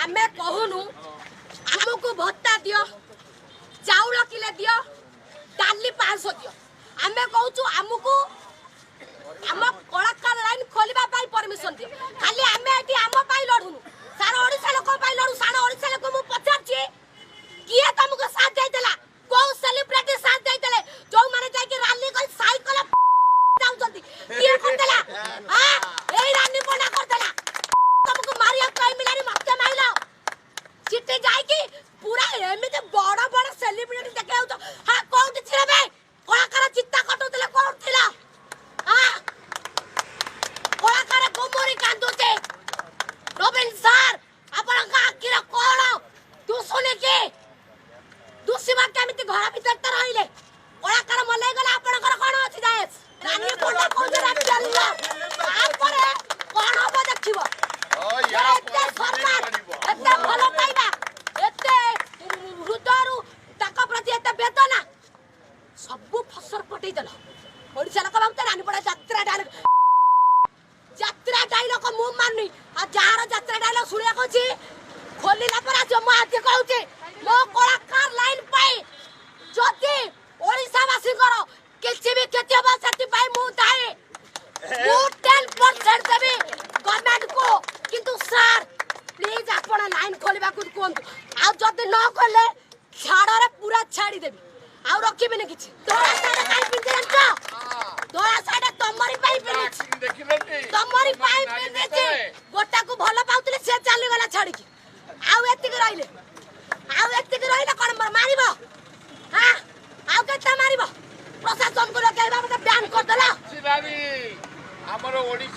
आमे कहूनु आमको भत्ता दियो चाउल किले दियो डाली 500 दियो आमे कहूचु आमको आम कलाकार लाइन खोलिबा पाई परमिशन दियो खाली आमे एटी आम पाई लढुनु सारा ओडिसा लोक पाई लढु सारा ओडिसा लोक मु पचारची किए तुमको साथ दे देला को सेलिब्रिटी साथ दे देले जो माने जाय कि रैली कर साइकिल जाउ जल्दी किए कर देला हां एई रानी कोना कर देला तुमको मारिया कई मिलानी मते माइलो चिट्ठी जाय कि पूरा एमिते बड़ बड़ सेलिब्रिटी देखे हो तो हां कोउठी छिले बे कलाकार चित्ता कटु देले कोउठ थिला हां कलाकार गोमरी कांदुते नवीन सर आपण का आखिर कोण तू सुने के दुसिबा केमिति घर भीतर त रहिले कलाकार मले गला आपण घर कोन अछि जायस रानी कोना कोजरा चलला आपरे कोन हो देखिबो ओ या सरकार एते भलो पाइबा एते रुदारू ताका प्रति एते बेदना सब फसर पटै देला ओडिसा लोक बाबू रानी पड़ा यात्रा डायलॉग मु माननी आ जार यात्रा डायलॉग सुनिया कोची खोलिला पर आज म आते कहउचे मो कलाकार लाइन पाई जति ओडिसा वासी करो किछि भी खेती बा सती पाई मु ताए मु 10% देबी गवर्नमेंट को किंतु सर प्लीज आपण लाइन खोलिबा को कोन आ जति न खोले छाड़ रे पूरा छाड़ी देबी आ रखिबे ने किछि तोरा साडे काई पिंजन तो तोरा साडे तमरी पाई पिंजन देखिले तमरी पाई पिंजन गोटा को भलो पाउतले से चाली गला छाड़ी की आउ एतिक रहिले कोन मारिबो हां आउ केता मारिबो प्रशासन को लगे बाबा बैन कर देला सिलावी हमरो ओडी